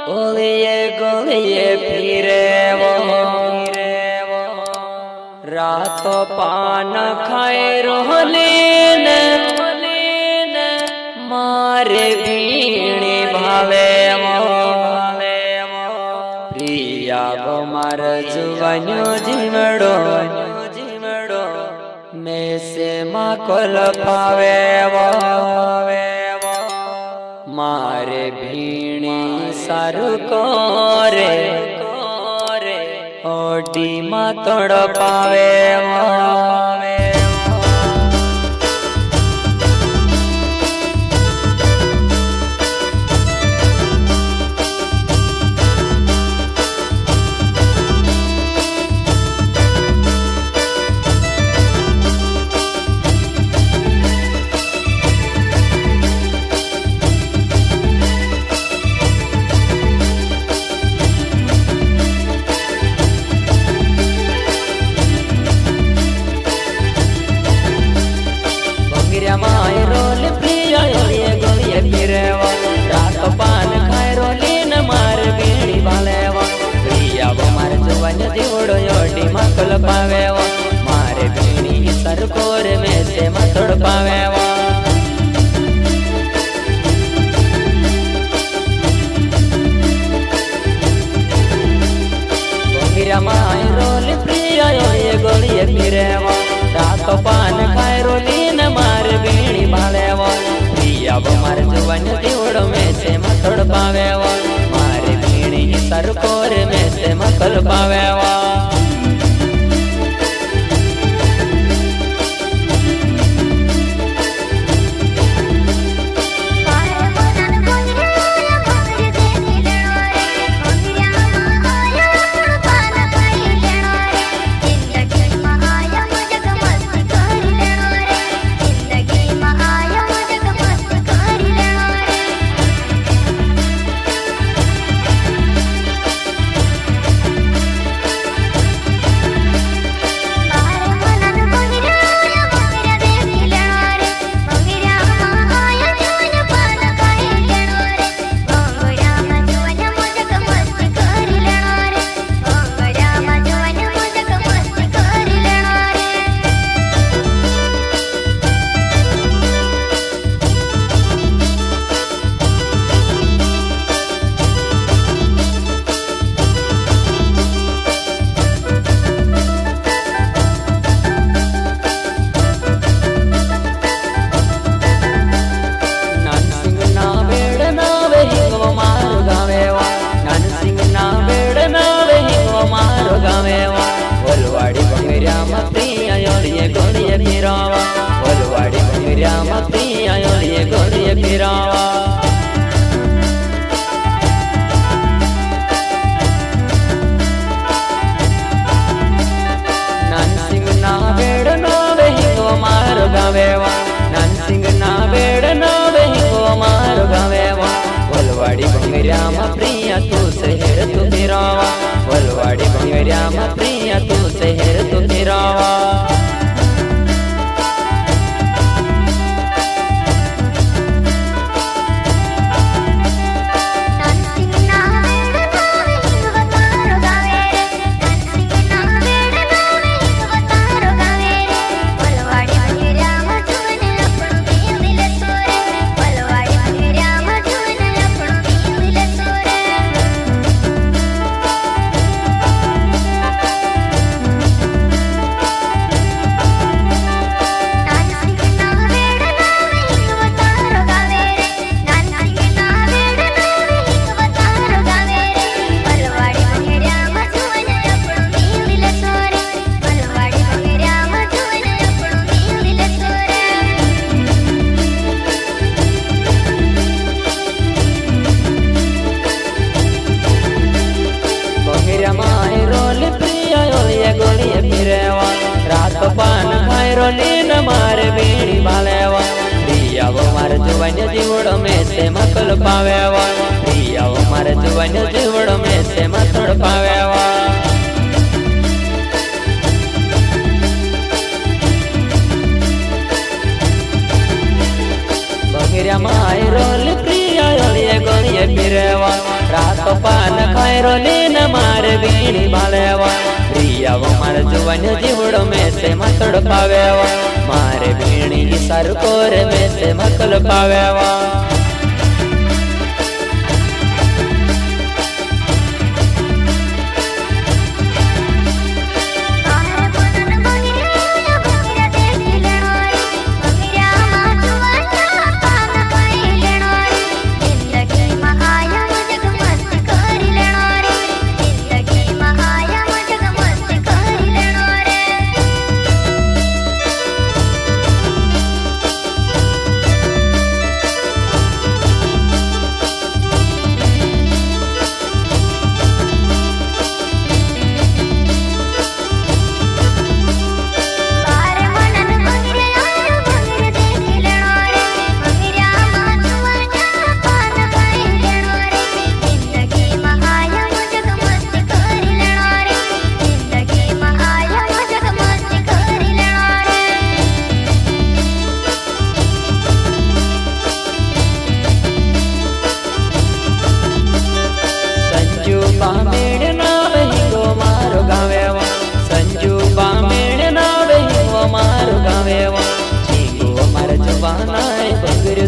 ओलिए गोलिए फिरे वो रात पान खाए रोलीन मारे भीणी भावे प्रिया वो मार जुवान्यो जीवड़ो में से माकोल पावे वो मारे भीणी सारू कोरे ओडी मा तोड़ पावे रोल प्रिया ओलिए गोलिए फिरेवा रात पान खाए रोली न मार बीड़ी भालेवा प्रिया वो मार जुवान दिवड़ो योडी मकल पावेवा मारे बीड़ी सरकोर में से मतोड़ पावेवा माय रोल प्रिया ओलिए गोलिए फिरेवा रात पान खाए रोली न मार बीड़ी भालेवा प्रिया वो मार जुवान दिवड़ो में से मतोड़ पावेवा मारे बीड़ी सरकोर में से मकल पावेवा प्रिया ओलिए गोलिए फिरावा नान सिंह ना बेड़ ना वही को मारो गावेवा नान सिंह ना बेड़ ना वही को मारो गावेवा बोलवाड़ी बंगरिया मा प्रिया तू शहर तू फिरावा बोलवाड़ी बंगरिया मा प्रिया तू शहर तू फिरावा रात पान खाए रोली न मारे बीड़ी भालेवा प्रिया वो मार जुवान जीवड़ो में से मकल पावेवा प्रिया वो मार जुवान जीवड़ो में से मतोड़ पावेवा बगिरिया माय रोल प्रिया ओलिए गोलिए फिरेवा रात तो पान खायरो लीन मारे बीणी बालेवा प्रिया वो मार जुवन जीवड़ो में से मतड़ पावेवा मारे बीणी सरकोर में से मकल पावेवा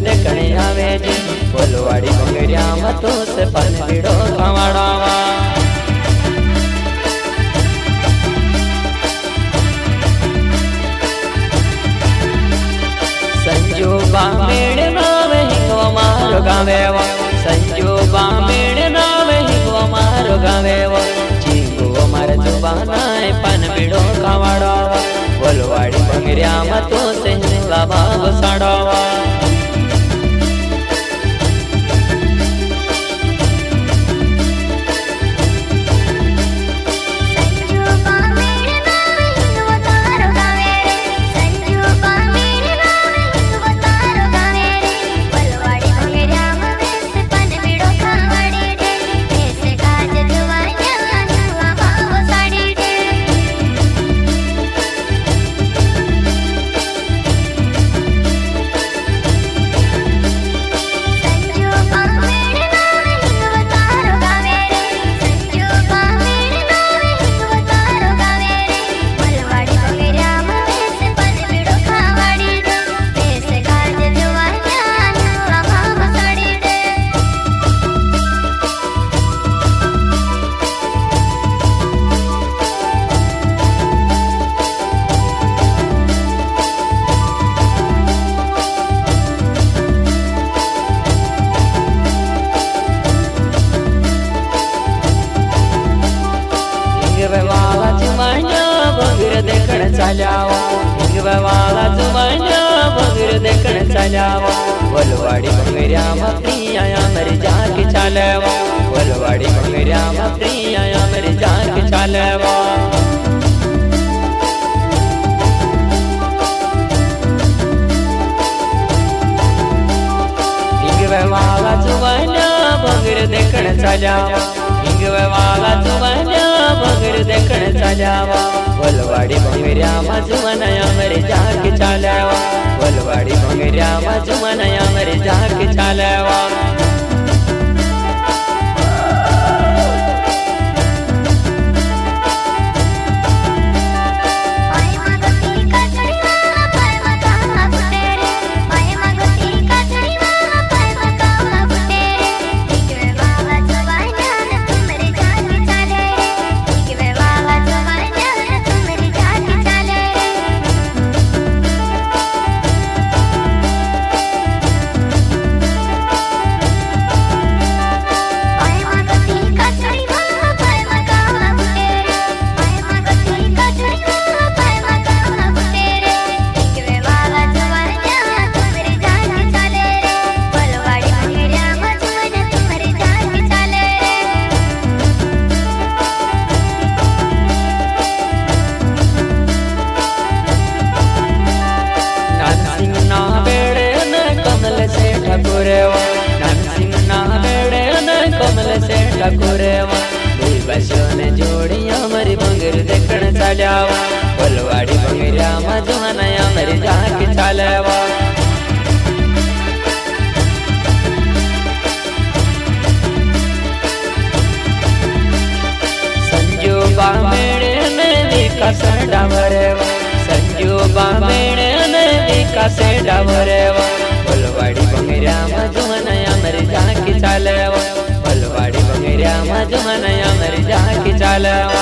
देखने आवे जी बोलवाड़ी बंगरिया मतो से पन पीड़ो खवाड़ावा संजू बामेड़ नावे हिंगवा मारो गावेवा संजू बामेड़ नावे हिंगवा मारो गावेवा चिंगू मार जुबानाए पन पीड़ो खवाड़ावा बोलवाड़ी बंगरिया मतो से हिंगला बाब साड़ावा चलावा वाला जुबाना बगर देखण चलावा बोलवाड़ी बंगरिया प्रिया मेरी जाके चलावा बोलवाड़ी बंगरिया प्रिया मेरी जाके चलावा वाला जुबाना बगर देखण चलावा वाला जुबाना बगर देखण चलावा बोलवाड़ी बंगरिया जुमनया मेरे जाके चलावा बोलवाड़ी बंगरिया जुमनया मेरे जाके चलावा ठाकुरेवा बसों ने जोड़िया मरी बंगर देखण चलावा बोलवाड़ी बंगरिया जुमनया मेरी जाके चलावा विकास डावरेवा संजू बामेणे ने विकास डावरेवा फुलवाड़ी बंगरिया मजुमनया मरी जाकी चालेवा फुलवाड़ी बंगरिया मजुमनया मरी जाकी चालेवा।